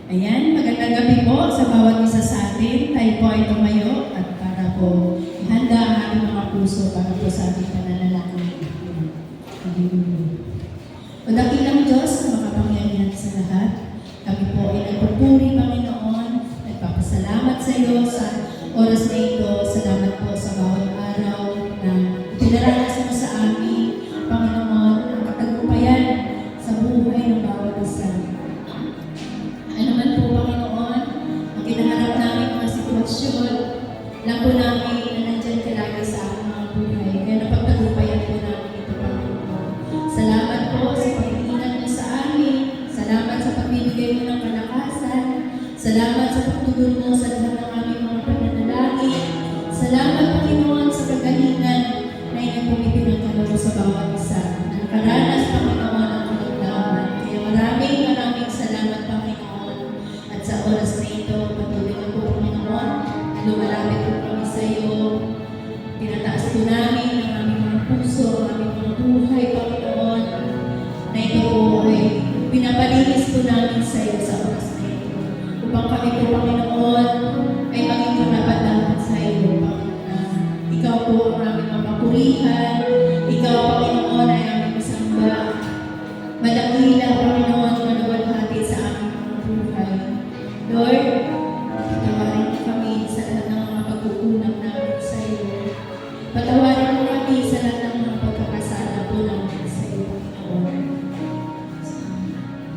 Ayan, magandang gabi po sa bawat isa sa atin. Tayo po ay tumayo at para po ihanda ang ating mga puso para po sa ating pananalangin. O dakilang Diyos na makapangyarihan sa lahat, kami po ay nagpupuri, Panginoon, nagpapasalamat sa iyo sa oras na ito. Salamat po sa bawat araw na pinaranas mo sa amin, Panginoon, ang katagumpayan sa buhay ng bawat isa. Ano man po, Panginoon, ang kinaharap namin mga sitwasyon, alam po namin na nandyan ka lagi sa aming mga buhay. Kaya napagtagumpayan po namin ito, Panginoon. Salamat po sa pag-iingat mo sa amin. Salamat sa pagbibigay mo ng kalakasan. Salamat sa pagtulong mo sa lahat ng aming mga pananalangin. Salamat, Panginoon, sa kagalingan na inagpumipinagkala mo sa bawat isa. Nakaranas, Panginoon, ang kalaglawan. Kaya maraming salamat, Panginoon. At sa oras na ito, patuloy na po, Panginoon, lumalapit po kami sa iyo. Tinataas po namin ang aming mga puso, ang aming mga buhay, Panginoon, na ito po ay pinapalinis po namin sa iyo sa oras na ito. Upang kami po, Panginoon, ay maging karapat-dapat sa iyo, Panginoon. Ikaw po ang aming mapapurihan. Ikaw, Panginoon, ay aming masamba. Madakila, Panginoon, maluwalhati sa aming mga buhay. Lord, patawarin mo kami sa lahat ng mga pagkukulang namin sa iyo. Patawarin mo kami sa lahat ng mga pagkakasala po namin sa iyo, Panginoon.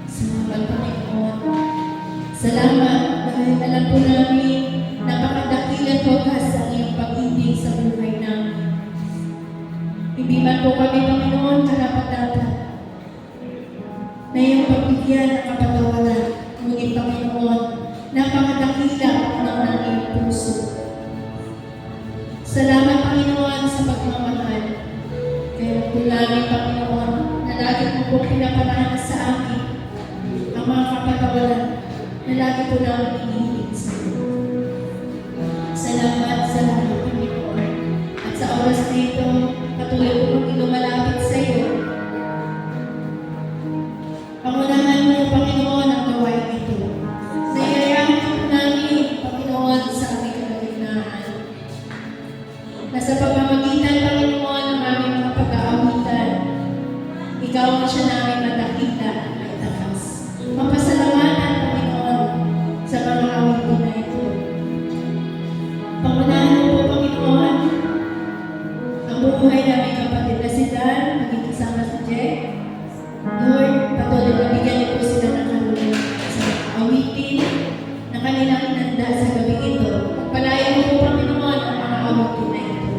Salamat, Panginoon. Salamat dahil alam po namin napakadakilang wagas ang iyong pag-ibig sa buhay namin. Hindi man po kami, Panginoon, karapat-dapat na iyong pagbigyan ng kapatawaran. Ngunit, Panginoon, napakadakila ng iyong puso. Salamat, Panginoon, sa pagmamahal. Kaya po namin, Panginoon, na lagi mo po pinaparanas sa amin ang mga kapatawaran na lagi po namin inihiling sa iyo. Salamat, Panginoon. At sa oras na ito, patuloy po kami lumalapit sa iyo. Pangunahan mo, Panginoon, ang gawain ito. Nayayahan po namin, Panginoon, sa aming kalagitnaan. Na sa pamamagitan, Panginoon, ng aming mga pag-aawitan, ikaw ang siya namin madakita at takas. Mapasalamatan, Panginoon, sa mga awitin na ito. Pangunahan mo po, Panginoon, ang buhay namin kapatid na si Dan, maging kasama si Jack. Lord, patuloy na bigyan niyo po sila ng karunungan sa awitin na kanilang inanda sa gabi ito. Pagpalayan mo po, Panginoon, ang mga awitin na ito.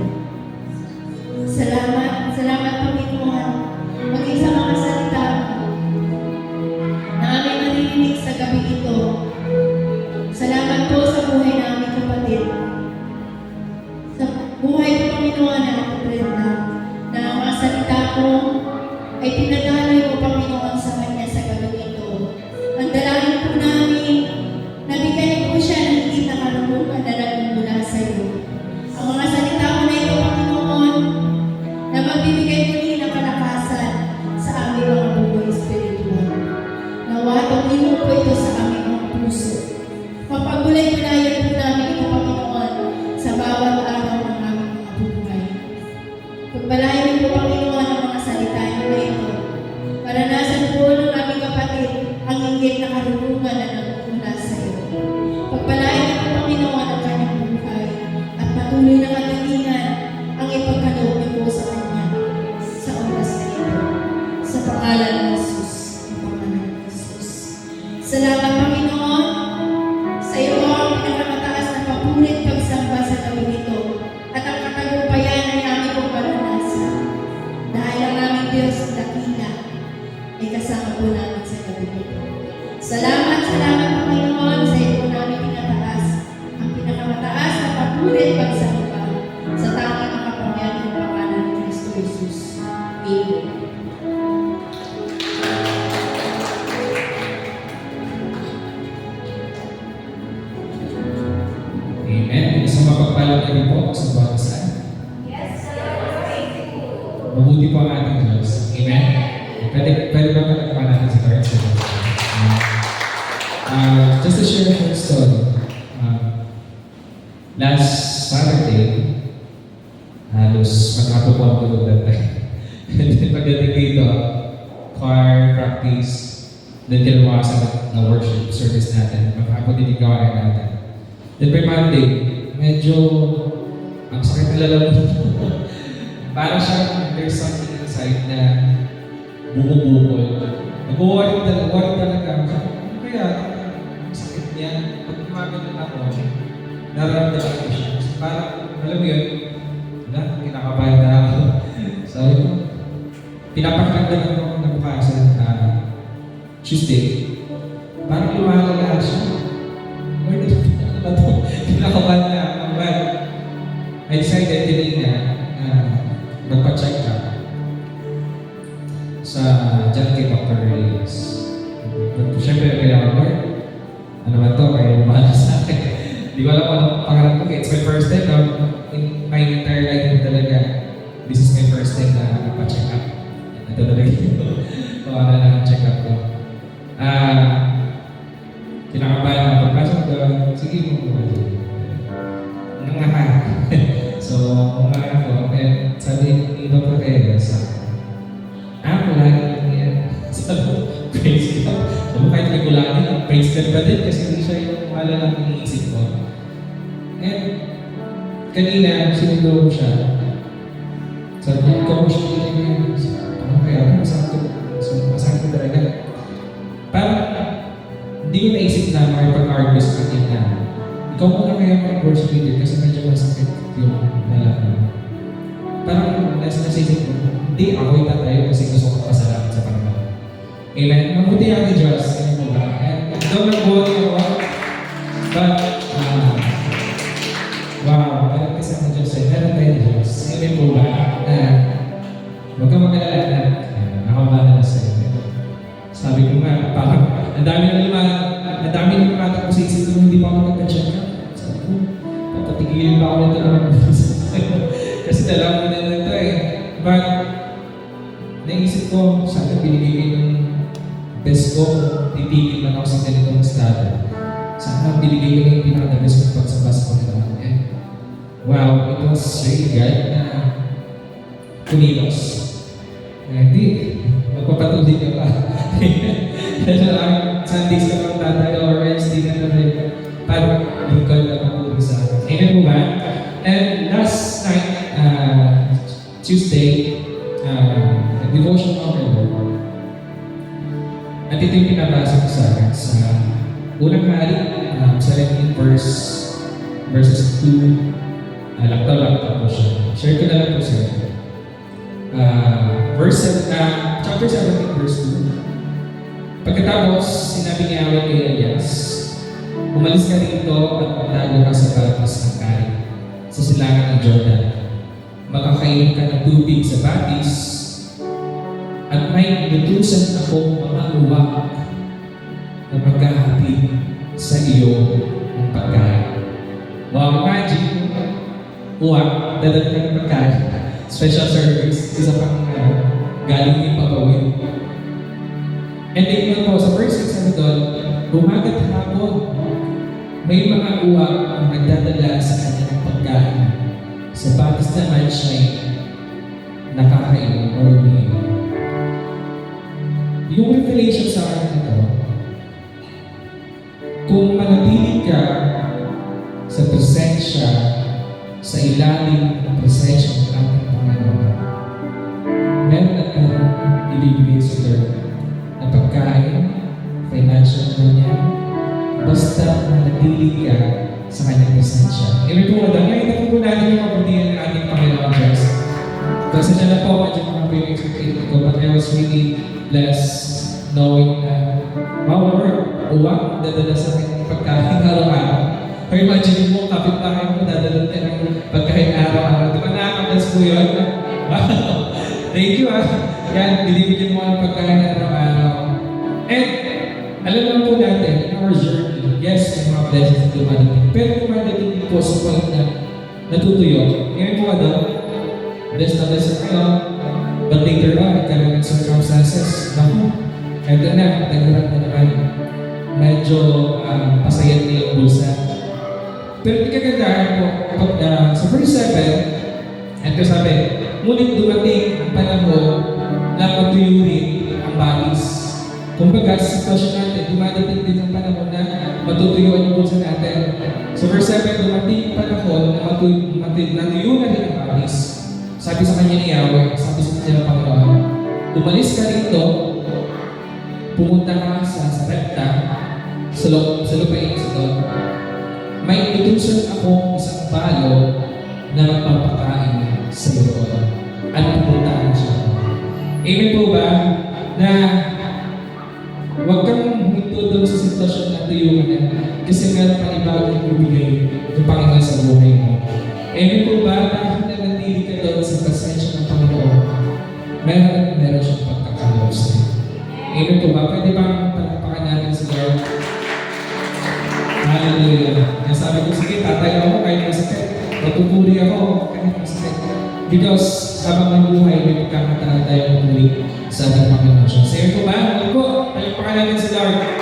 Salamat, Panginoon, maging sa mga salita na aming naririnig sa gabi ito. Salamat po sa buhay namin, kapatid. Sa buhay po, Panginoon, na Brenda, na ang mga salita ko ay pinadaloy mo, Panginoon, sa kanya sa gabi ito. Ang dalangin po namin, nabigyan po siya ng higit na karunungan na nagmumula sa iyo. Ang mga salita mo na ito, Panginoon, na magbibigay muli ng kalakasan sa aming mga buhay espiritual. Nawa, tuloy mo po ito sa aming mga puso. Papagulay-gulayan po namin ito, Panginoon, sa bawat araw ng aming mga buhay. Pagpalayan po, Panginoon, ang mga salita niyo na ito. Maranasan po ng aming kapatid ang higit na karunungan na nagmumula sa iyo. Pagpalayan niyo po, Panginoon, ang kanyang buhay at patuloy na kagalingan ang ipagkaloob niyo po sa kanya sa oras na ito. Sa pangalan ng Jesus. Salamat, Panginoon, sa iyo ang pinakamataas na papurit pagsamba sa gabi ito at ang katagumpayan ay aming pong maranasan. Dahil ang aming Diyos dakila ay kasama po namin sa gabi ito. Salamat, Panginoon, sa iyo po namin pinataas ang pinakamataas na papurit pagsamba sa tanging makapangyarihang pangalan ni Kristo Jesus. Amen. Amen. Isang mapagpalang gabi po sa bawat isa. Yes, sir. Mabuti po ang ating Diyos. Amen. Pwede ba natin si Lord? Just to share a short story. Last Saturday, halos matapos ko ang tulog that time. And then pagdating dito, choir practice, then kinawasan na worship service natin, matapos din yung gawain natin. Then by Monday, medyo ang sakit na lalaman. Parang siya, there's something inside na bumubukol. Nag-worry talaga. Ano kaya? Ang sakit niya. Pag gumagano ako, nararamdaman ko siya. So parang, alam mo yun, kinakabahan na ako. Sabi ko, pinapakagdagan ako ng bukasan Tuesday. Parang lumalala siya. Ano ba ito? Kinakabahan na ako. But I decided today na magpa-check ka sa dyan kay Dr. Reyes. Siyempre, kaya ako, Lord, ano ba ito? Kaya lumalas sa akin. Di ko alam kung anong pangarap ko. It's my first time, no? In my entire life talaga. This is my first time na nagpa-check up. Ito talaga yung kung ano na check up ko. Kinakabayan ako. Pagpasok ko, sige mo ko. Nangaha. So, umaga ko, and sabi ni Dr. Reyes, ako lagi lang yan. Sabi ko, praise God. Sabi ko, kahit may kulangin, praise God ba din? Kasi hindi siya yung malalang iniisip ko. And kanina, sinundo ko siya. Sabi ko, ikaw mo siya pinagin. Ano kaya? Masakit ko talaga. Parang, hindi ko naisip na makipag-argue sa akin na ikaw muna kaya mag-worship leader kasi medyo masakit yung nalaman. Parang nasa isip ko, hindi ako itatayo kasi gusto ko pasalamat sa Panginoon. Amen? Mabuti ang Diyos. Ano mo ba? And though nag-worry ako, but, wow, meron kasi ang Diyos ay meron tayo Diyos. Amen po ba? Huwag kang mag-alala na nakabala na sa'yo. Sabi ko nga, parang ang dami na lumatak ko sa isip ko, hindi pa ako nagka-check up. Sabi ko, papatigilin pa ako nito naman. Kasi dalawa na ito eh. But, naisip ko, sana binigay ko yung best ko, titigil man ako sa ganitong estado. Sana binigay ko yung pinaka-best ko pagsabas ko nito. And, wow, it was really God na kumilos. Hindi, magpapatuloy ka pa. Sundays ka pang tatayo or Wednesday na naman. Parang lingkod na pupuri sa akin. Amen po ba? And last night, Tuesday, devotion of the Lord. At ito yung pinabasa ko sa akin sa unang hari, 17 verses 2. Laktaw po siya. Share ko na lang po siya. Chapter 17, verse 2. Pagkatapos, sinabi ni Yahweh kay Elias, umalis ka rito at magtago ka sa batis ng Kari, sa silangan ng Jordan. Makakainom ka ng tubig sa batis, at may inutusan akong mga uwak na maghahatid sa iyo ng pagkain. Wow, imagine, uwak, dadagdag ng pagkain, special service, isa pang galing yung pagawin. And then po, sa verse 6 na doon, bumagat hapon, may mga uwak na nagdadala sa kanyang pagkain. Sa batis naman siya'y nakakainom o umiinom. Yung revelation sa akin ito, kung manatili ka sa presensya, sa ilalim ng presensya ng ating Panginoon, meron at ibibigay sa Lord na pagkain, financial na niya, basta manatili ka sa kanyang presensya. Ngayon po, ngayon po natin yung kabutihan ng ating Panginoon Diyos. Kasi dyan na po, medyo mga pinag-expectate ko, but I was really blessed knowing na, wow, Lord, uwak, dadala sa akin pagkain araw-araw. Or imagine mo, kapit-bahay mo, dadala tayo ng pagkain araw-araw. Di ba nakaka-bless po yun? Wow! Thank you Yan, binibigyan mo ang pagkain araw-araw. And, alam naman po natin, in our journey, yes, may mga blessings na dumadating. Pero dumadating din po sa point na natutuyo. Ngayon po daw, blessed na blessed kayo. But later on, nagkaroon ng circumstances. Naku, eto na, nagharap na naman. medyo pasayat na yung bulsa. Pero yung kagandahan po, sa verse 7, ito sabi, ngunit dumating ang panahon na matuyuhin ang bagis. Kumbaga, sa sitwasyon natin, dumadating din ang panahon na matutuyuan yung bulsa natin. So verse 7, dumating ang panahon na natuyuan din ang bagis. Sabi sa kanya ni Yahweh, sabi sa kanya ng Panginoon, umalis ka rito, pumunta ka sa Sarepta, sa lupain sa doon. May inutusan akong isang balo na magpapakain sa iyo at pupuntahan siya. Amen po ba na huwag kang huminto doon sa sitwasyon na tuyuan na kasi meron pa ibang ibibigay ng Panginoon sa buhay mo. Amen po ba na hindi nandili ka doon sa presensya ng Panginoon, meron siyang pagkakalaw sa iyo. Amen po ba? Pwede bang palakpakan natin sa Lord? Hallelujah. Kaya sabi ko, sige, tatay ako kahit masakit. Matuturi ako kahit masakit. Because habang nabuhay, may pagkakataan tayo muli sa ating Panginoon. So, sige po ba? Ano po? Palakpakan natin sa Lord.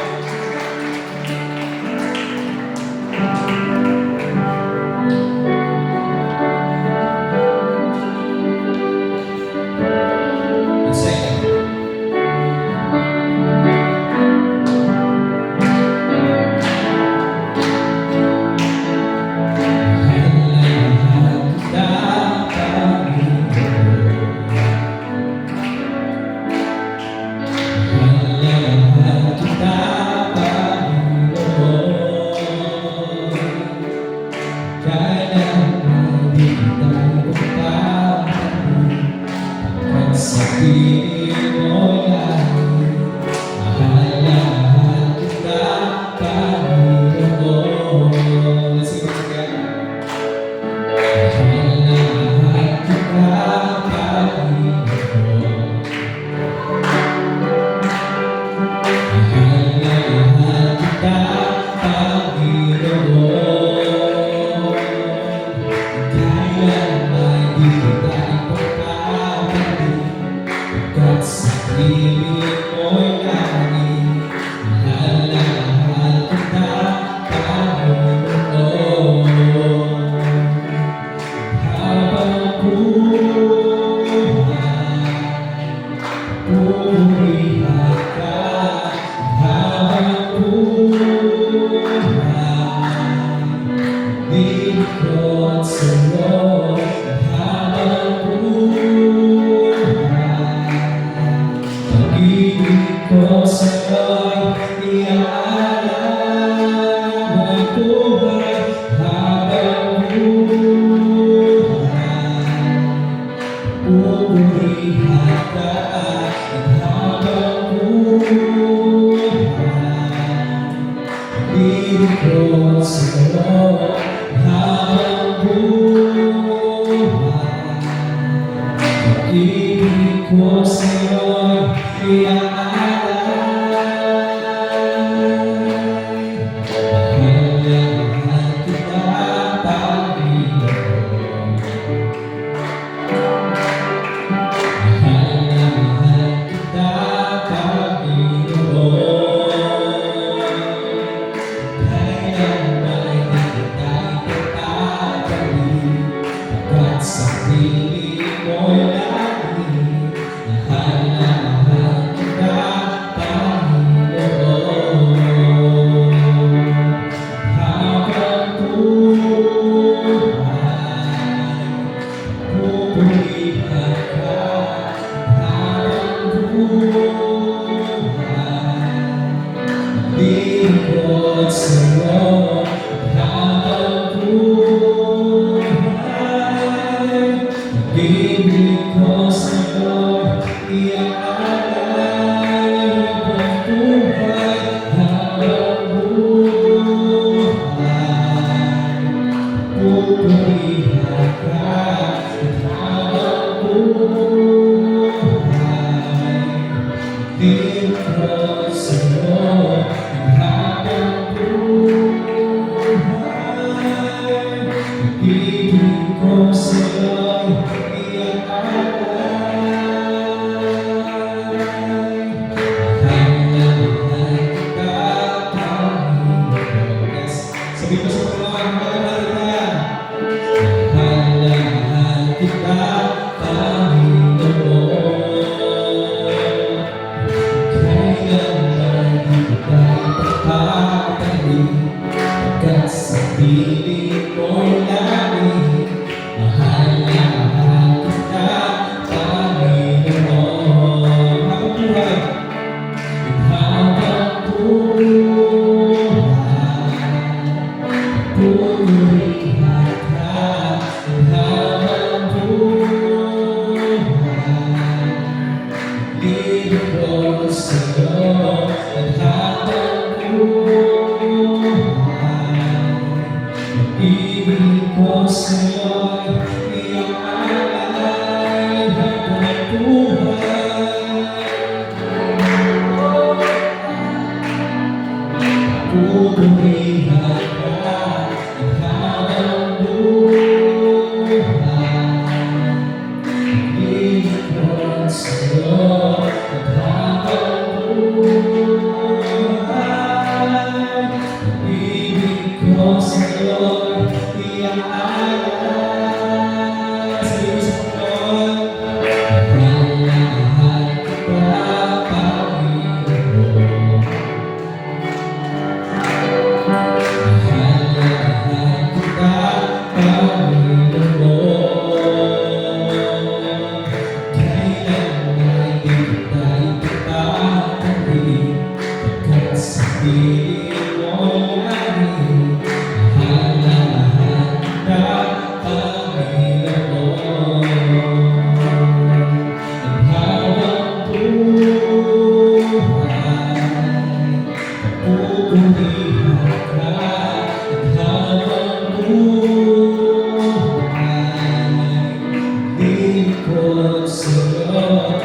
sa'yo at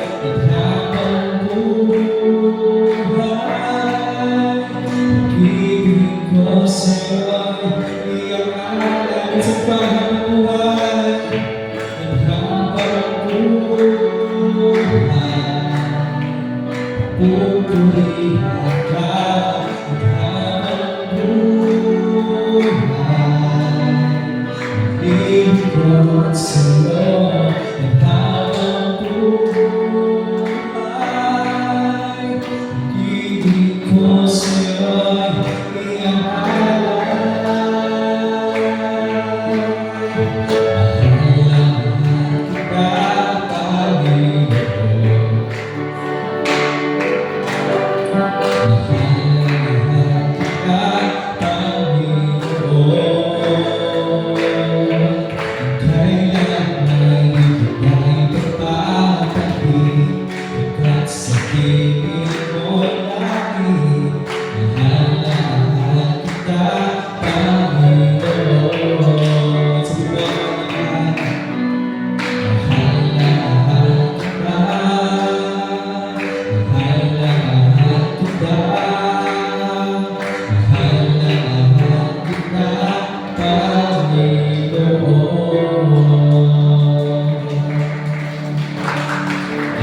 habang buhay. Pag-ibig ko sa'yo'y iangalan sa pagbuhay at habang buhay. Pupurihan ka at habang buhay. Pag-ibig ko sa'yo at habang buhay. Pag-ibig ko sa'yo'y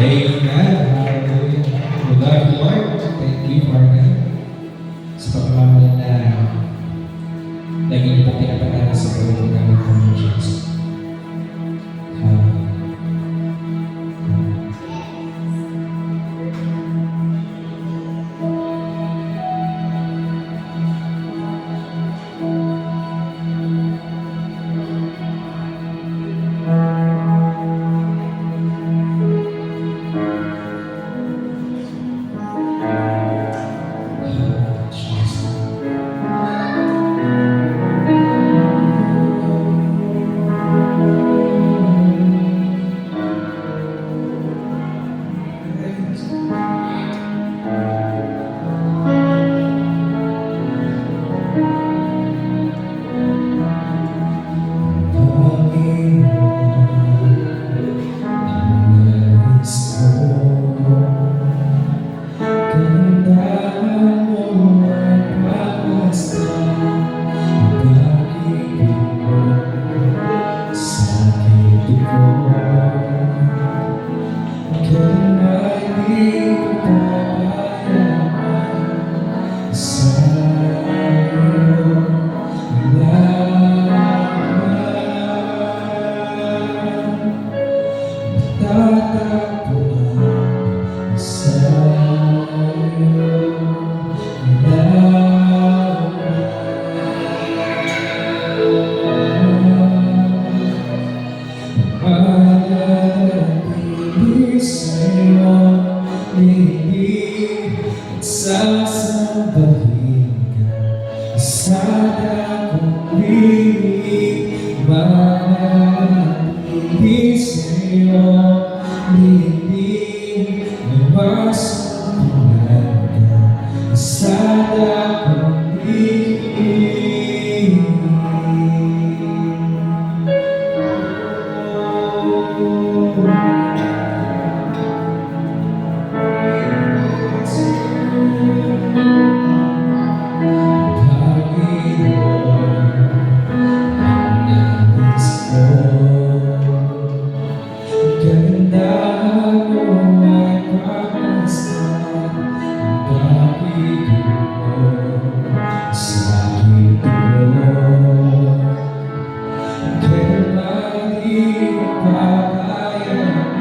Amen. Hallelujah. We love you, Lord. Thank you, Father, sa pagmamahal na lagi niyo pong pinapagana sa buhay namin po ng Diyos. Hallelujah. Sasabahin ka sa dakong liig, manatili sa'yo, liig, lumasutulan ka sa dakong liig. Kailan di ko kaya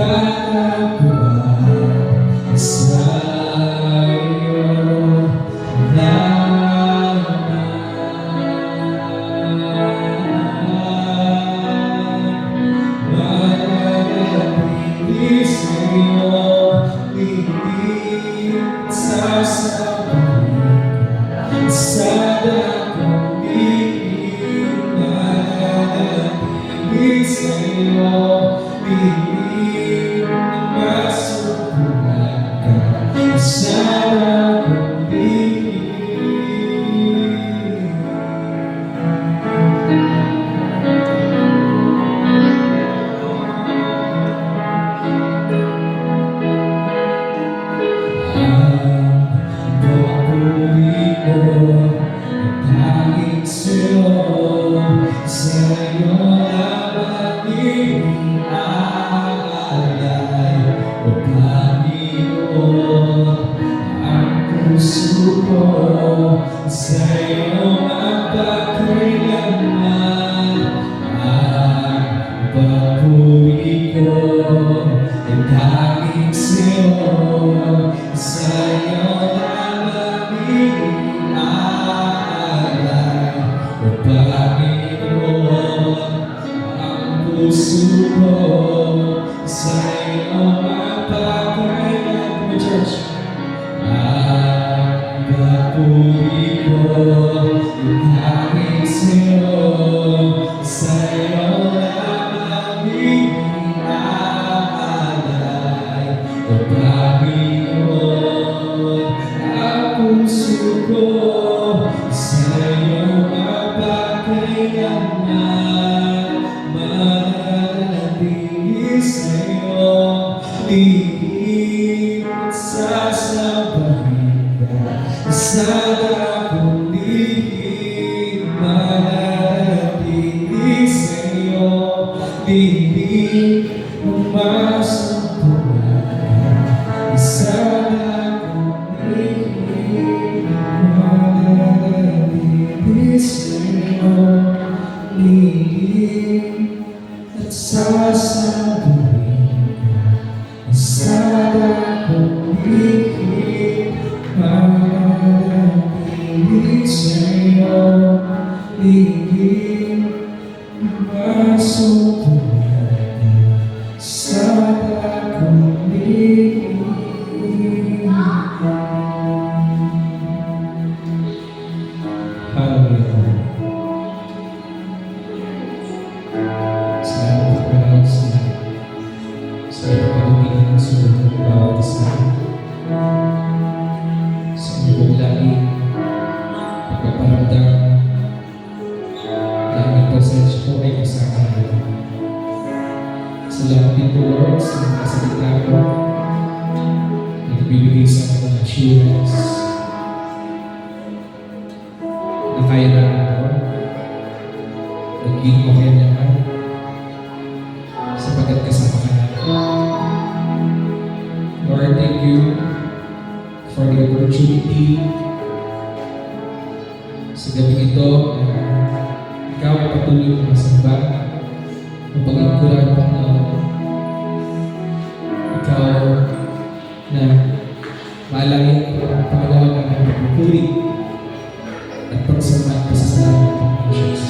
tatagpuan sa'yo mananatili sa'yo, lingid sa sabahin sa dakong bibig, mananatili sa'yo, lingid na masubukan ka sa dakong bibig. Sa'yo magpakailanman ang papuri ko, ang tanging sa'yo, sa'yo lamang iniaalay, O Panginoon, ang puso ko, sa'yo magpakailanman, church. Ang papuri ko, yung aking sa'yo, sa'yo lamang iniaalay, O Panginoon, ang puso ko, sa'yo magpakailanman, mananatili sa'yo, lingid sa sabahin sa dakong bibig, mananatili sa'yo, lingid masumpulan sa dakong bibig, mananatili sa'yo, lingid at sasabuhin sa dakong bibig, mananatili sa'yo, lingid masumpulan sa dakong bibig. Hallelujah. Salamat po lang sa pagpapagiging sa bawat isa. Sa inyong lagi pagpaparamdam na ang presensya po ay kasama namin. Salamat din po, Lord, sa mga salita mo na nagbibigay sa akin ng assurance na kaya namin po. Nagiging mo kaya naman sapagkat kasama ka namin. Lord, thank you for the opportunity sa gabi ito na ikaw ay patuloy na masamba ng pag-ingkulan ng ikaw na maalangin ang pangalawa ng pagpupuri at pagsama at pasasalamat ng Diyos.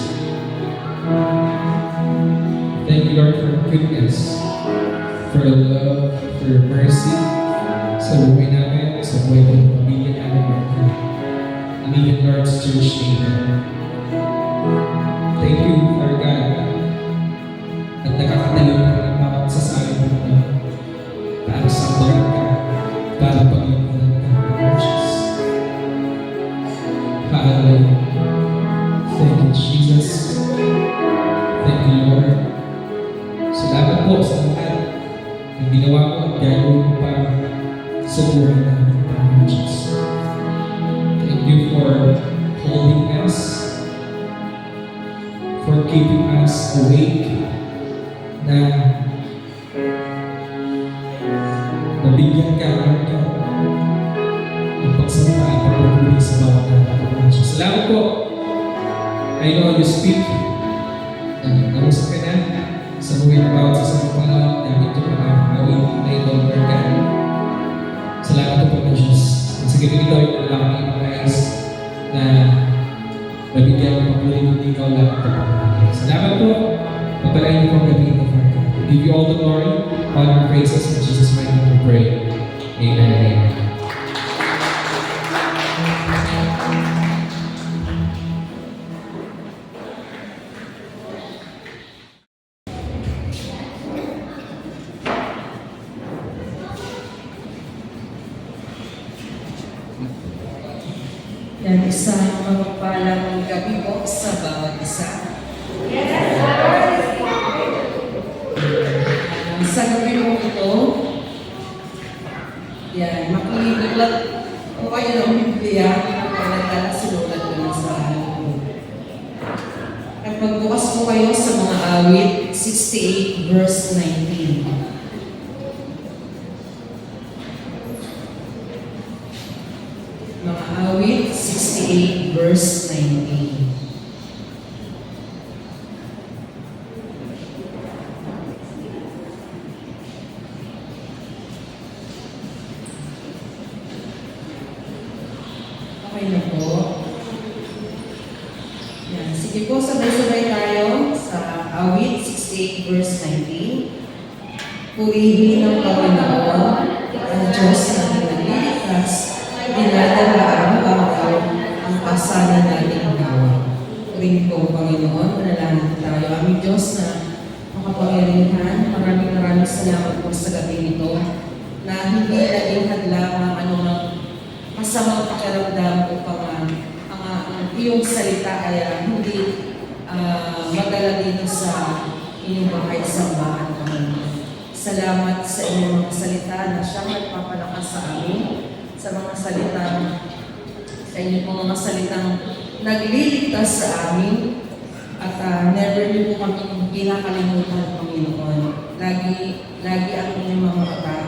Thank you, Lord, for your goodness, for your love, for your mercy sa buhay namin, sa buhay ng pamilya namin, Lord. And even Lord's church name. Thank you, for God, at nakakatayo ka ng bawat sasabi mo na para sa buhay ka, para pag-ipunan ka ng Diyos. Hallelujah. Thank you, Jesus. Thank you, Lord. Salamat po sa lahat ng ginawa ko at gagawin mo pa sa buhay namin, Panginoon Diyos. Thank you for holding us, for keeping us awake, na nabigyan ka ng pagsamba at pagpapuri sa bawat Panginoon Diyos. Salamat po. I know you speak. Namusap ka na sa buhay ng bawat sasampang gamit ko para ikaw lang ito, Panginoon. Salamat po. Pagpalain niyo po ang gabi ito, Father. We give you all the glory, honor, and praises. In Jesus' mighty name we pray. Amen and amen. Yan, isang mapagpalang gabi po sa bawat isa. Sa gabi po ito, yan, makikilat po kayo ng Biblia kung nagdala sinulat ko na sa akin. At pagbukas po kayo sa mga awit, 68 verse 19. Mga awit, 68 verse 19. Okay na po. Yan. Sige po, sabay-sabay tayo sa awit, 68 verse 19. Purihin ang Panginoon, ang Diyos na nagliligtas, dinadala araw-araw ang pasanan nating gawa. Purihin po, Panginoon, manalangin tayo. Aming Diyos na makapangyarihan, maraming salamat po sa gabi nito na hindi naging hadlang ang anumang masamang pakiramdam upang ang iyong salita ay hindi magdala dito sa inyong bahay sambahan kami. Salamat sa inyong mga salita na siyang nagpapalakas sa amin, sa mga salita, sa inyong mga salitang nagliligtas sa amin, at never niyo po kami kinakalimutan, Panginoon. Lagi ang inyong mga mata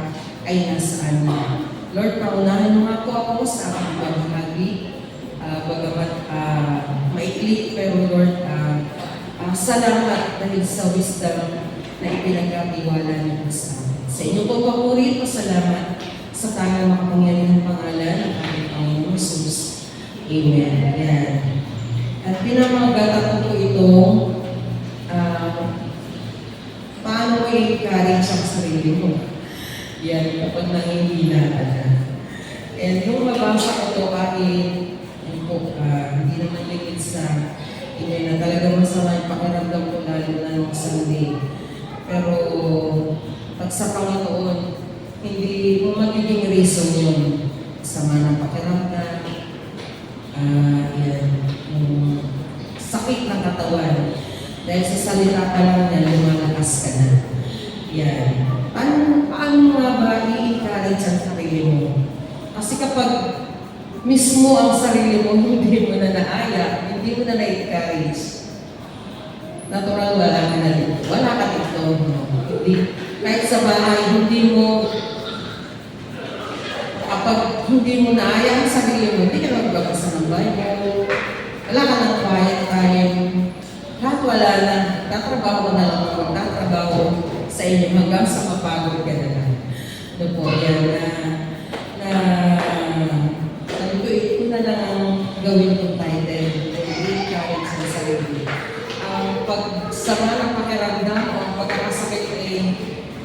ay nasa amin. Lord, paunahin mo nga po ako sa aking paghahagi, bagamat maikli, pero Lord, salamat dahil sa wisdom na ipinagkatiwala niyo sa amin. Sa inyo po papuri po, salamat sa tangang makapangyarihang pangalan ng ating Panginoon Jesus. Amen. Yan. At pinamagatan ko po itong paano mo i-encourage ang sarili mo. Yan, kapag nangihina ka na. And nung mabasa ko ito kahit hindi naman lingid sa inyo na talagang masama yung pakiramdam ko lalo na nung Sunday. Pero pag sa Panginoon, hindi mo magiging reason yun. Sama ng pakiramdam, yung sakit ng katawan. Dahil sa salita pa lang niya, lumalakas ka na. Yan. Paano nga ba i-encourage ang sarili mo? Kasi kapag mismo ang sarili mo, hindi mo na naaya, hindi mo na na-encourage, natural wala ka na dito. Wala ka dito. Hindi, kahit sa bahay, hindi mo, kapag hindi mo naaya ang sarili mo, hindi ka magbabasa ng Bible, wala ka ng quiet time, lahat wala na, tatrabaho na lang ako, tatrabaho sa inyo hanggang sa mapagod ka na lang. Ano po, yan ito na lang ang gawin kong title, encourage sa sarili. Ang pagsama ng pakiramdam o ang pagkakasakit ay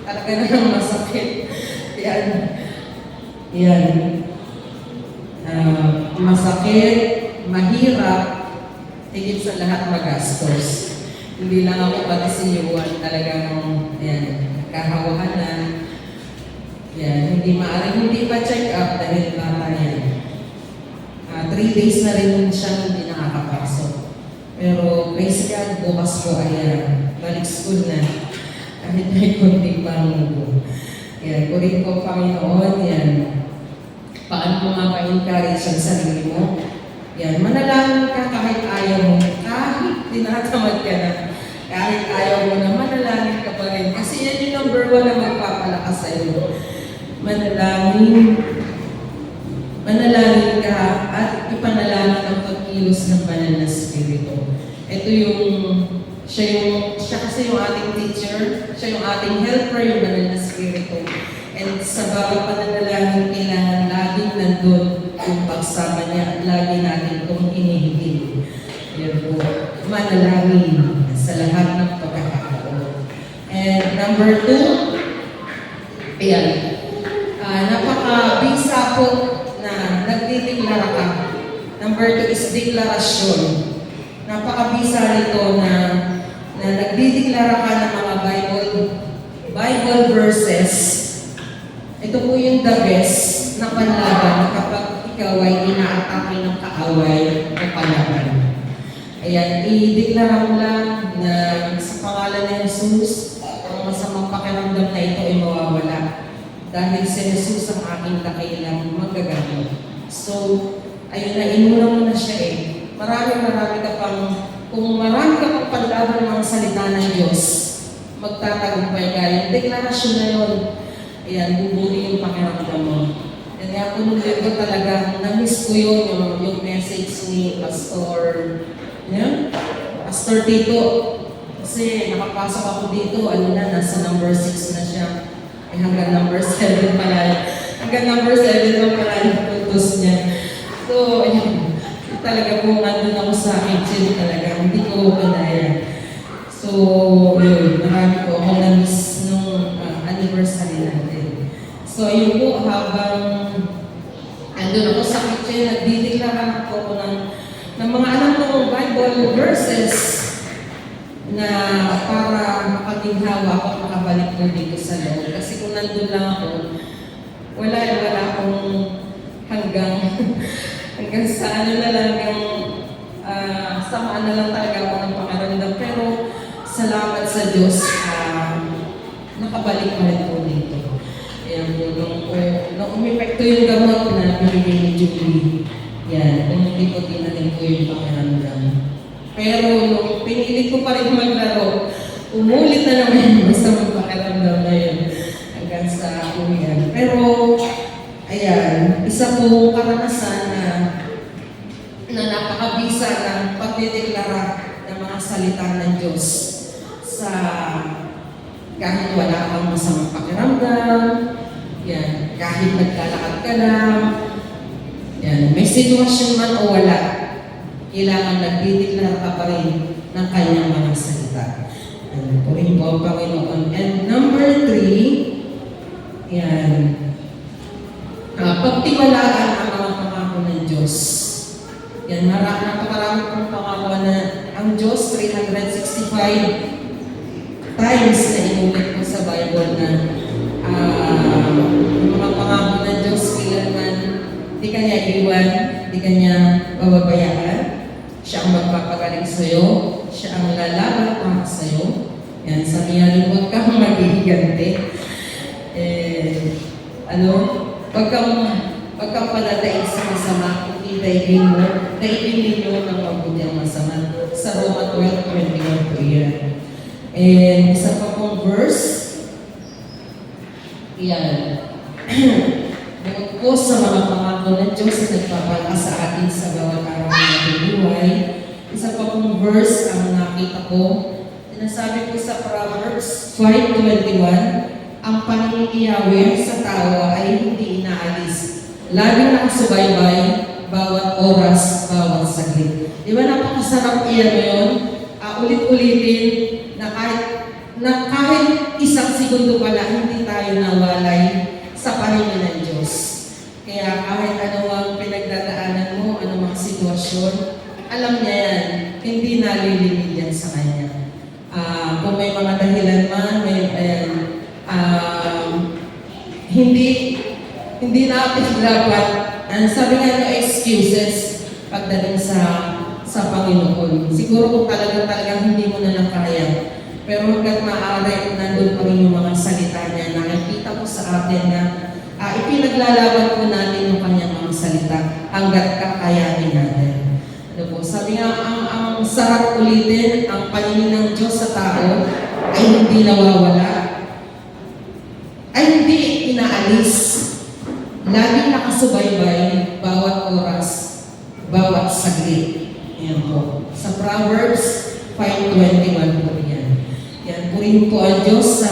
talaga na ng masakit. Yan. Masakit, mahirap, higit sa lahat magastos. Hindi lang ako pati si Yuan talagang kahawahan na. Yan, hindi pa check up dahil bata yan. 3 days na rin siyang hindi nakakapasok. Pero praise God, bukas ko ay balik school na. Kahit may konting pangubo. Yan, kurin ko Panginoon, yan. Paano mo nga pa-encourage ang sarili mo? Yan, manalangin ka kahit ayaw mo. Kahit tinatamad ka na. Kahit ayaw mo na, manalangin ka pa rin. Kasi yan yung number 1 na magpapalakas sa iyo. Manalangin ka at ipanalangin ang pagkilos ng banal na spirito. Ito siya kasi yung ating teacher, siya yung ating helper, yung banal na spirito. And sa bawat pananalangin, kailangan laging nandun yung pagsama niya at lagi natin itong inihigil. Yan po, manalangin sa lahat ng pagkakataon. And number 2, ayan, napaka-bisa po na nagdideklara ka. Number 2 is deklarasyon. Napaka-bisa nito na nagdideklara ka ng mga Bible verses. Ito po yung the best na panlaban kapag ikaw ay inaatake ng kaaway o kalaban. Ayan, i-deklara mo lang na sa pangalan ni Jesus, ang masamang pakiramdam na ito ay mawawala. Dahil si Jesus ang aking dakilang magagamit. So, ayun na, inuna mo na siya eh. Marami ka pang, kung marami ka pang panlaban ng mga salita ng Diyos, magtatagumpay ka. Yung deklarasyon na yun, ayan, bubuti yung pakiramdam mo. Kaya po nung libro talaga, na-miss ko yun, yung message ni Pastor Tito. Kasi nakapasok ako dito, nasa number 6 na siya. Hanggang number 7 pala. Hanggang number 7 lang pala yung puntos niya. So, ayun. Talaga po, nandun ako sa kitchen talaga. Hindi ko kanaya. So, yun. Marami po ako na-miss nung anniversary natin. So, ayun po, habang andun ako sa kitchen, nagdideklara po ako ng mga alam kong Bible verses na para makaginhawa ako at makabalik ko dito sa loob. Kasi kung nandun lang ako, wala akong hanggang sa na lang yung samaan na lang talaga ako ng pakiramdam. Pero salamat sa Diyos, nakabalik pa rin po dito. Ayan, nung umipekto yung gamot na binigay ni Julie, yan, hindi ko tinaling ko yung pakiramdam. Pero nung pinilit ko pa rin maglaro, umulit na naman yung masamang pakiramdam na yun hanggang sa uwian. Pero, ayan, isa pong karanasan na napakabisa ng pagdedeklara ng mga salita ng Diyos sa kahit wala kang masamang pakiramdam, yan, kahit naglalakad ka lang, yan, may sitwasyon man o wala, kailangan nagdideklara ka pa rin ng kanyang mga salita. Purihin po ang Panginoon. And number 3, yan, pagtiwalaan ang mga pangako ng Diyos. Yan, napakarami pong pangako na ang Diyos, 365 times na inulit po sa Bible na yung mga pangako ng Diyos, kailanman di kanya iwan, di kanya bababayaan. Siya ang magpapagaling sa'yo, siya ang lalaban para sa'yo. Yan, sabi niya rin, huwag kang maghihigante. Pag kang paladaig sa masama, daigin ninyo ng mabuti ang masama. Sa Roma 12:21 po yan. And isa pa pong verse, yan. Bukod po sa mga pangako ng Diyos na nagpapala sa atin sa bawat araw ng ating buhay, isa pa pong verse ang nakita ko. Sinasabi ko sa Proverbs 5:21, ang pangingiyawi sa tao ay hindi inaalis. Laging nakasubaybay, bawat oras, bawat saglit. Di ba napakasarap iyan yun? Ulit-ulitin na kahit isang segundo pala, hindi tayo nawalay sa paningin ng Diyos. Kaya kahit ano ang pinagdadaanan mo, ano mga sitwasyon, alam niya yan, hindi nalilinig yan sa Kanya. Kung may mga dahilan man, hindi natin dapat, sabi nga yung excuses pagdating sa Panginoon. Siguro kung talagang hindi mo na lang kaya. Pero hanggat maaari, nandun pa rin yung mga salita niya. Nakikita ko sa atin na ipinaglalaban po natin yung kanyang mga salita hanggat kakayanin natin. Ano po? Sabi nga, ang sarap ulitin, ang paningin ng Diyos sa tao ay hindi nawawala. Ay hindi inaalis. Laging nakasubaybay, bawat oras, bawat saglit. Ayan po. Sa Proverbs 5:21 po yan. Yan, purihin po ang Diyos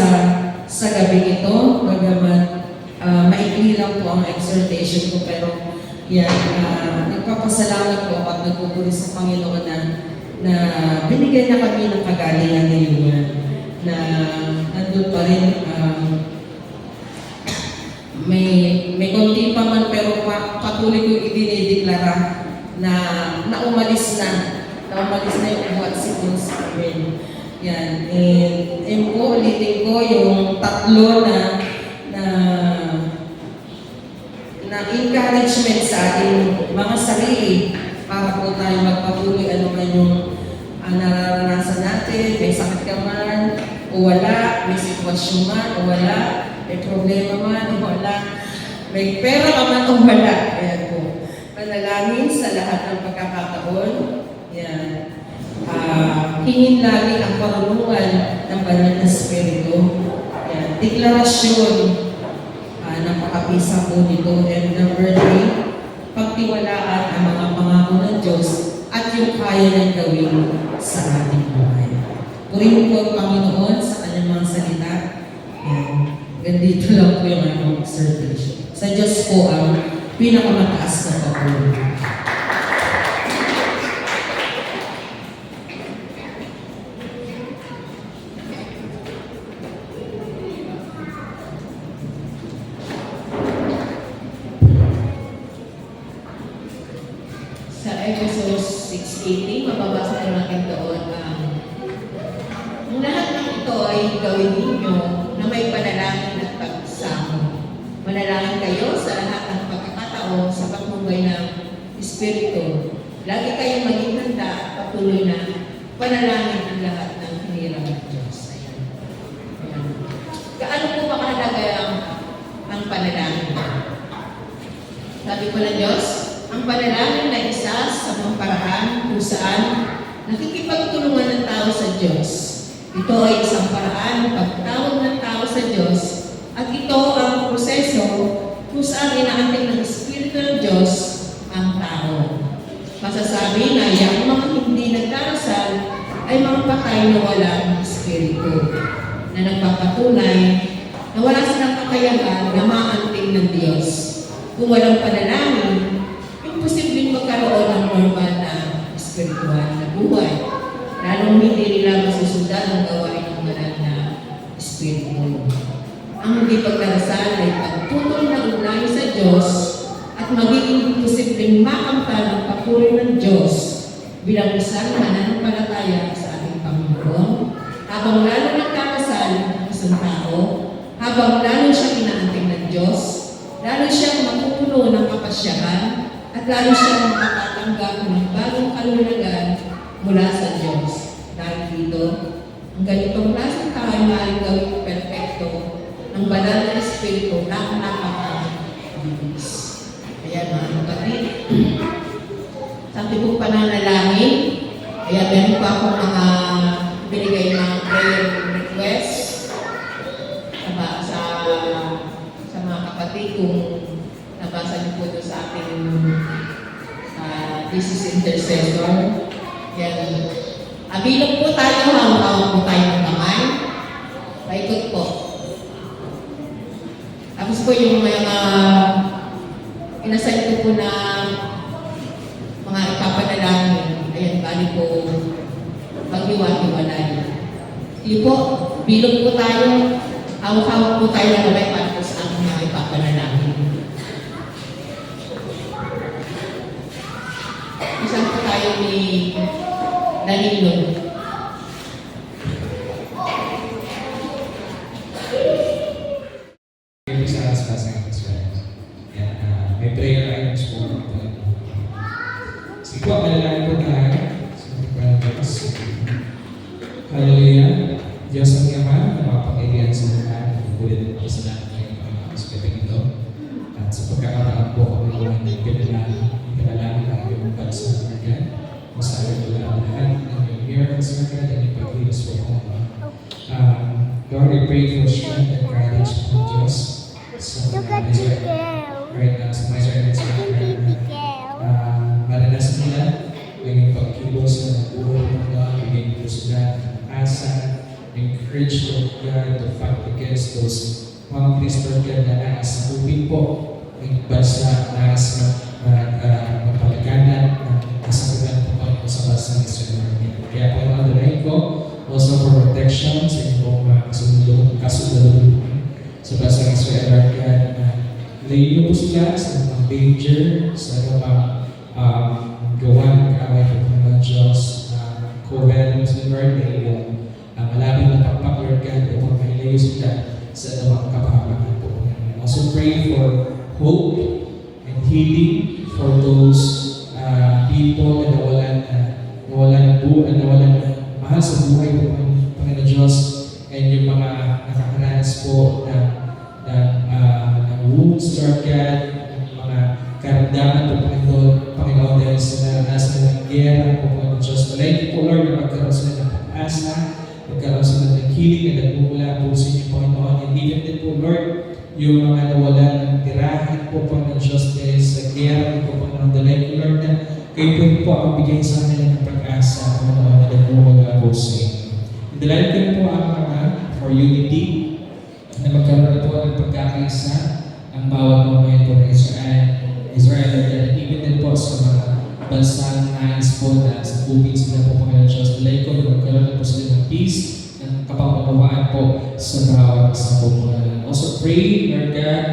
sa gabi ito. Bagamat maikli lang po ang exhortation ko, pero yan, nagpapasalamat po at nagpupuri sa Panginoon na na binigyan niya kami ng kagalingan ngayon na nandun pa rin may konti pa man pero patuloy ko idinideklara na umalis na yung uwat sipon sa amin. Yan. And po, ulitin ko yung tatlo na encouragement sa ating mga sarili para po tayo magpatuloy ano man yung nararanasan natin, may sakit ka man o wala, may sitwasyon man o wala, may problema man o wala, may pera ka man o wala. Ayan po. Manalangin sa lahat ng pagkakataon. Yan. Hingin lagi ang karunungan ng banal na Espiritu. Yan. Deklarasyon ng pakapisa po nito. And number 3, pagtiwalaan ang mga pangako ng Diyos at yung kaya niyang gawin sa ating buhay. Purihin po ang Panginoon sa kanyang mga salita. Yan. Gandito lang po yung aking exhortation. Sa Diyos po ang pinakamataas na papuri. Sa Exodus 6:18, mababasa ko natin doon ang lahat ng ito ay gawin ninyo na may panalangin at pagsamo. Manalangin kayo sa lahat ng pagkakataon sa pagmumay ng Espiritu. Lagi kayong maging handa at patuloy na panalangin ang lahat ng hinirang ng Diyos. Ayan. Ayan. Gaano po ba kahalaga ang panalangin? Sabi po ng Diyos, ang panalangin na isa sa mga paraan kung saan nakikipagtulungan ng tao sa Diyos. Ito ay isang paraan ng pagtawag ng tao sa Diyos at ito ang proseso kung saan inaanting ng Espiritu ng Diyos ang tao. Masasabi na yung mga hindi nagdarasal ay mga patay na walang Espiritu na nagpapatunay na wala silang kakayahan na maanting ng Diyos. Kung walang panalangin, imposibleng magkaroon ng normal na espiritual na buhay. Lalong hindi nila masusundan ang gawain ng banal na espiritu. Ang hindi pagdarasal ay pagtutol na unahin sa Diyos at magiging imposibleng makamtan ang papuri ng Diyos bilang isang mananampalataya sa ating Panginoon. Habang lalo nagkakasal ang isang tao, habang lalo siya inaanting ng Diyos, lalo siyang mapupuno ng kapasyahan at lalo siyang makakatanggap ng bagong kalulugan mula sa Diyos. Dahil dito, ang ganitong klaseng tao ay maaaring gawing perfecto ng banal na Espiritu na napaka-bilis. Ayan mga kapatid. Sa ating pong pananalangin, ayan meron pa akong mga binigay ng prayer request sa mga kapatid kung nabasa niyo po ito sa ating this is intercessor. Yan. Abilog po tayo, hawak po tayo ng kamay. Paikot po. Tapos po yung mga inasal ko po na mga ipapanalangin. Ayan, bali po paghiwa-hiwalay. Hindi po, bilog po tayo. Hawak-hawak po tayo ng kamay para po sa aking mga ipapanalangin. Isang po tayo ni Danilo. Sa alas pasang Israel. May prayer items po. Sige po, malalangin po tayo. Hallelujah. Diyos ang Ama, na mapakailan sa lahat. Ulit po sa lahat ng mga kasabihin ito. At sa pagkakaroon po kami ng pinalangin ang iyong bansa ng God. Masabi ko lang lahat ng iyong miracles ng God at ipag-iwas po ako. Lord, we pray for strength and courage from Diyos. So, right now, sa mga Israelites maranasan nila yung pagkilos ng buhay ng God, bigyan po sila ng asa, encourage Lord God to fight against those mga Christian God na nais na upin po ng bansa, nais na mapalaganan ng kasagutan po sa bansa ng Israel. Lord. Kaya Panginoon, dalayan ko also for protection sa inyong kasunod sa basang Israel, Lord God, na ilayo niyo po sila sa mga danger, sa mga gawan, kaaway po Panginoon Diyos, COVID, Lord, na iyong malabing na pakpak, Lord God, upang mailayo sila sa mga kapahamakan po Panginoon. Also pray for hope and healing for those people na nawalan ng mahal sa buhay po Panginoon Diyos, and yung mga nakakaranas po ng wounds, Lord God, yung mga karamdaman po Panginoon dahil sa naranasan ng gera po Panginoon Diyos. Malay po Lord na magkaroon sila ng pag-asa, magkaroon sila ng healing na nagmumula po sa inyo Panginoon, and even din po Lord, yung mga nawalan ng tirahan po Panginoon Diyos dahil sa gera po Panginoon. Dalay ko Lord na kayo po ang bigay sa amin ng pag-asa Panginoon na nagmumula po sa inyo. Dalay ko po ang mga for unity na magkaroon po ng pagkakaisa ang bawat mga ito ng Israel at even din po sa mga bansang nais po na sa bukid sila po Panginoon Diyos. Dalay ko na magkaroon po sila ng peace, ng kapangunawaan po sa bawat isa po Panginoon. Also pray, Lord God,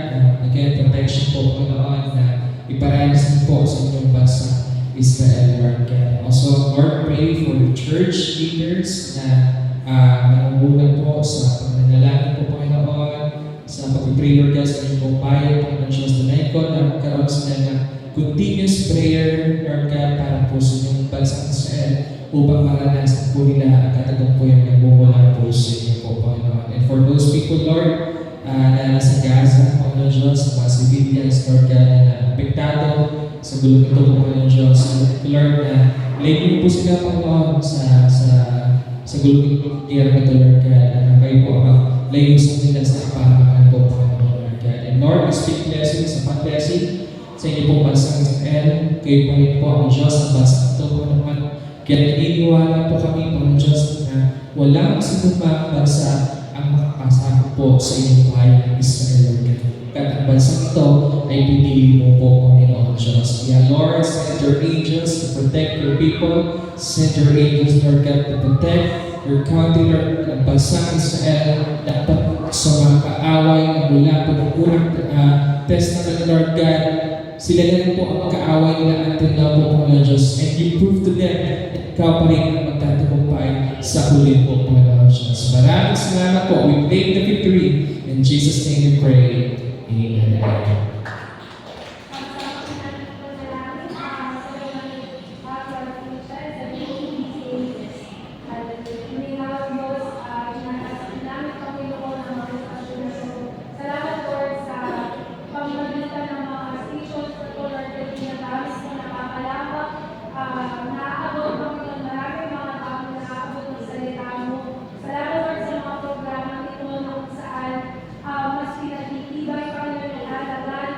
again, protection po Panginoon na iparanas po sa inyong bansa Israel, Lord God. Also, Lord, pray for the church leaders na nangungunan po sa pananalangin po Panginoon, sa pag-pray, Lord God, sa inyong bayan, Panginoon Diyos, na ko na magkaroon sila ng continuous prayer, Lord God, para po sa inyong bansang Israel upang maranasan po nila ang katagumpuyang nagmumula po sa inyo po, Panginoon. And for those people, Lord, na nasa Gaza, Panginoon Diyos, sa mga civilians, Lord God, na apektado sa gulong ito po Panginoon Diyos. Lord, na layo po sila Panginoon sa gulong ito Lord God, na kayo po ang layo sa nila sa kapahamakan po Panginoon Lord God. And Lord, we speak blessing sa pag-blessing sa inyo pong bansang Israel. Kayo Panginoon po ang Diyos ng bansang ito Panginoon. Kaya naniniwala po kami Panginoon Diyos na walang sinumang bansa ang makakasama po sa inyong bayan ng Israel Lord God. At ang bansang ito ay pinili mo po Panginoon Diyos. Kaya Lord, send your angels to protect your people. Send your angels, Lord God, to protect your country, Lord, ang bansang Israel. Dapat sa mga kaaway na mula po ng unang test na Lord God, sila na rin po ang kaaway nila until now po Panginoon Diyos. And you prove to them that ikaw pa rin ang magtatagumpay sa huli po Panginoon Diyos. Maraming salamat po. We claim the victory. In Jesus' name we pray. Amen. Mas pinatitibay pa rin ang alagaan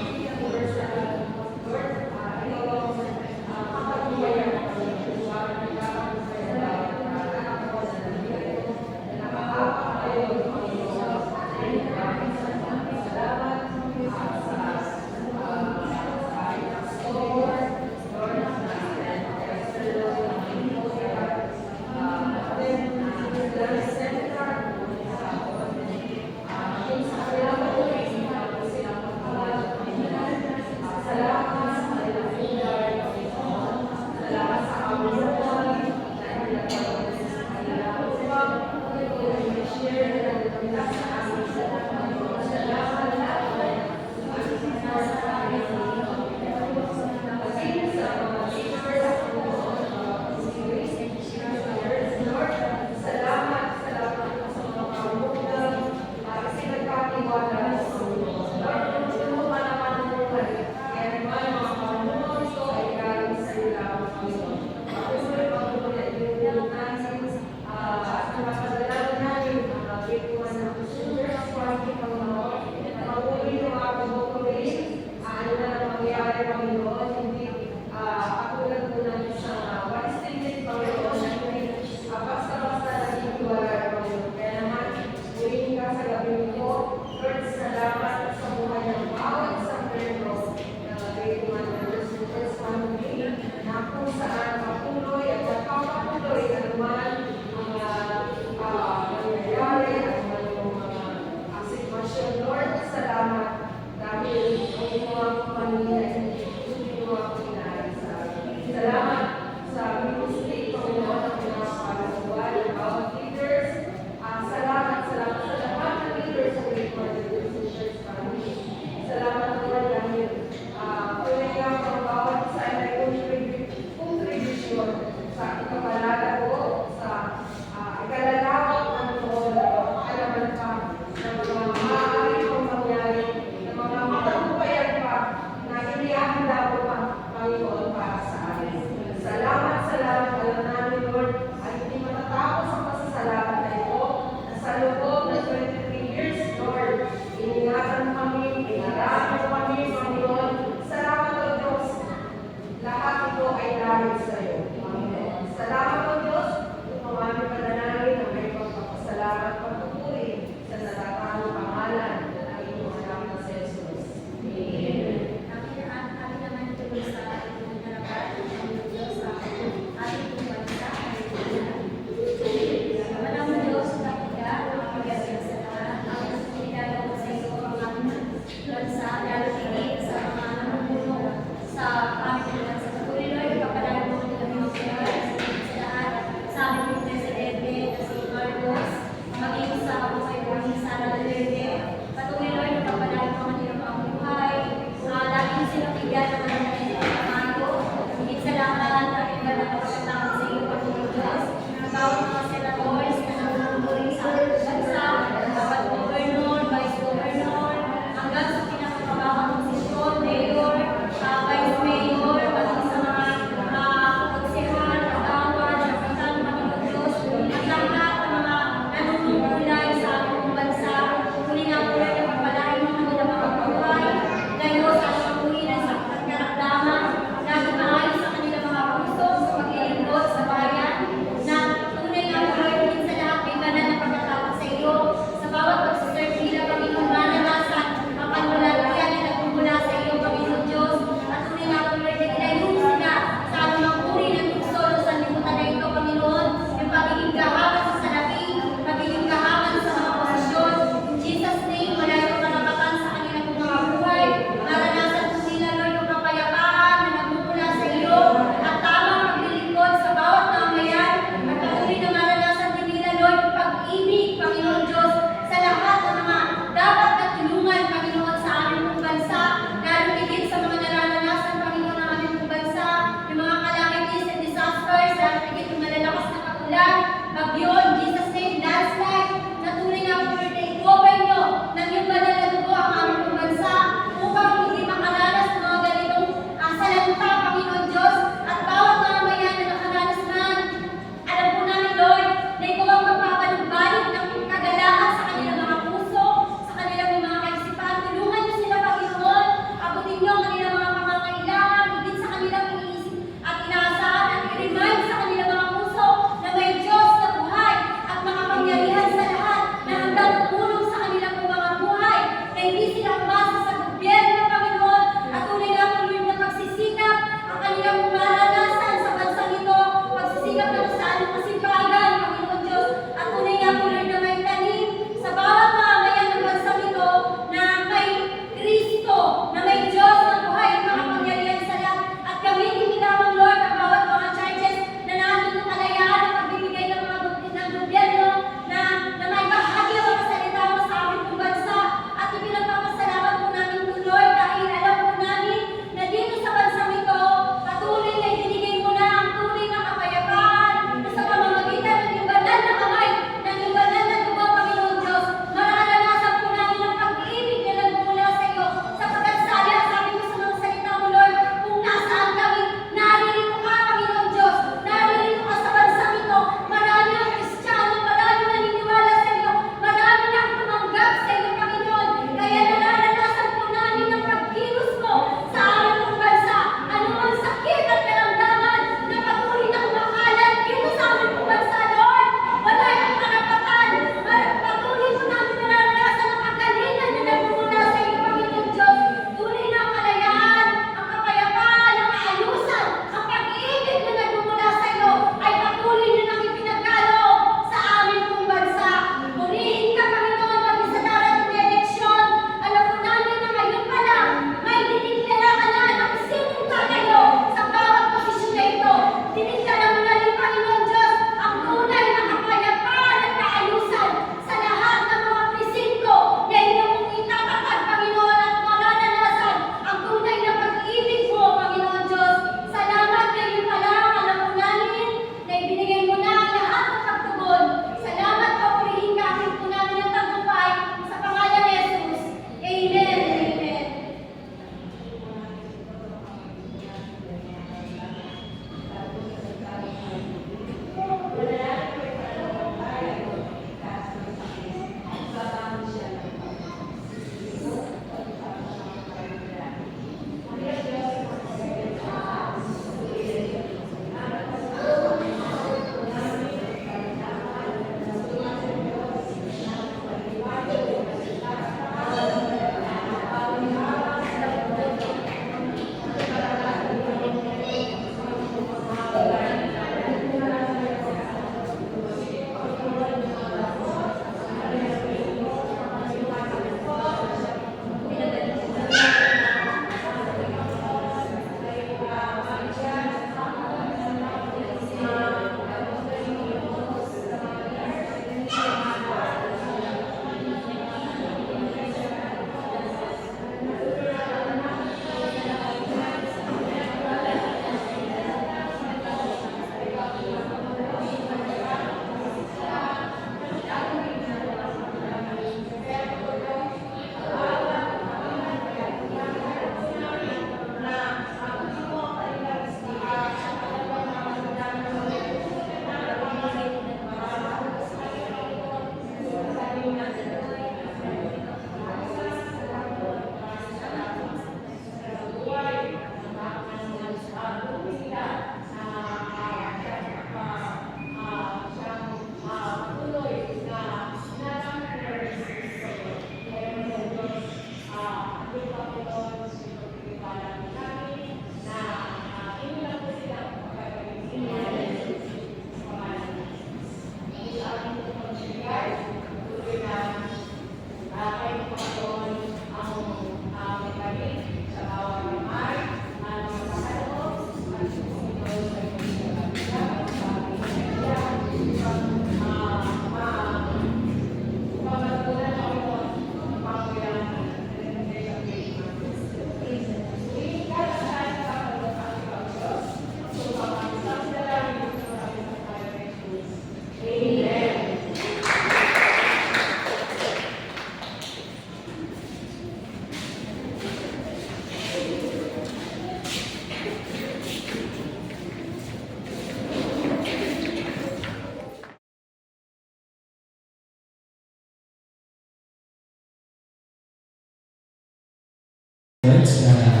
Words na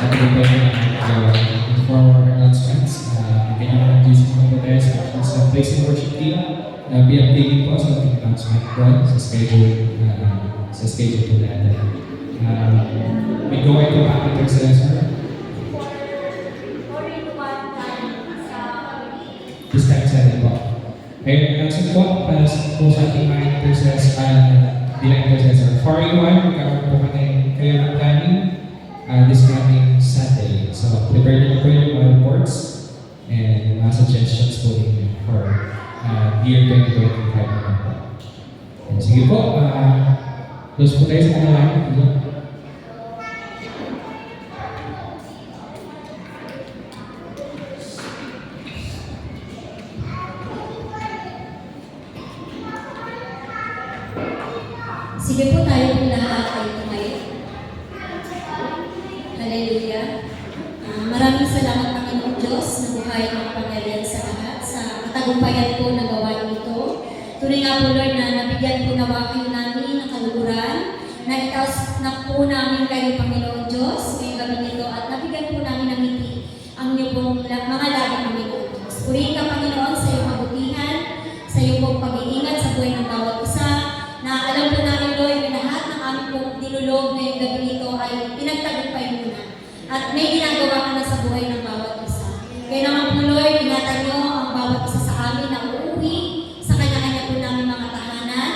nag-prepare for our announcements. Kanya introduce ko po tayo sa Praise and Worship team na be-updating po sa ating announcement doon sa schedule po natin. We go into Packet Intercessor. This time sa atin po. Kaya announcement po para po sa ating mga bilang intercessor. 4-in-1, magkakaroon po kayo ng planning this coming Saturday. So, prepare nyo po yung mga reports and mga suggestions po ninyo for year 2025 naman po. And sige po, close po tayo sa panalangin. Sige po tayo po lahat ay tumayo. Hallelujah. Maraming salamat Panginoong Diyos na buhay ng kapangyarihan sa lahat sa katagumpayan po na gawain ito. Tunay nga po Lord na nabigyan po nawa kayo namin ng kaluguran, na itaos na po namin kayo Panginoong Diyos ngayong gabi nito at nabigyan po namin ng ngiti ang inyong pong mga labi Panginoong Diyos. Purihin ka Panginoon sa iyong kabutihan, sa iyong pong pag-iingat sa buhay ng bawat isa, na alam po namin Lord na lahat ng aming pong dinulog ngayong gabi nito ay pinagtagumpay mo na. At may ginagawa ka na sa buhay ng bawat isa. Kaya naman po Lord, ingatan nyo ang bawat isa sa amin na uuwi sa kanya-kanya po namin mga tahanan.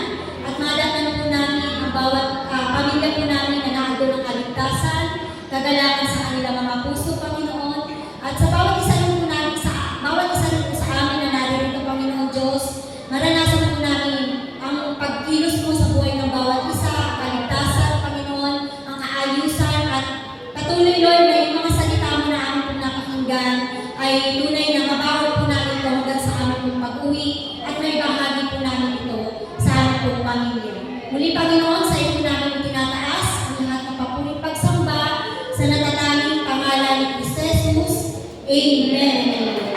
At madatan po namin ang bawat pamilya po namin na naandun ng kaligtasan, kagalakan sa kanilang mga puso, Panginoon. At sa bawat isa rin po namin, bawat isa rin po sa amin na naririto, Panginoon Diyos, maranasan po namin ang pagkilos mo sa buhay ng bawat isa, ang kaligtasan, Panginoon, ang kaayusan, at patuloy, Lord, na yung mga salita mo na aming pong napakinggan ay tunay na mabawal po namin ito hanggang sa aming pong pag-uwi at may bahagi po namin ito sa aming pong pamilya. Muli, Panginoon, sa iyo namin tinataas ang lahat ng papuling pagsamba sa natatanging pangalan ni Cristo Jesus. Amen.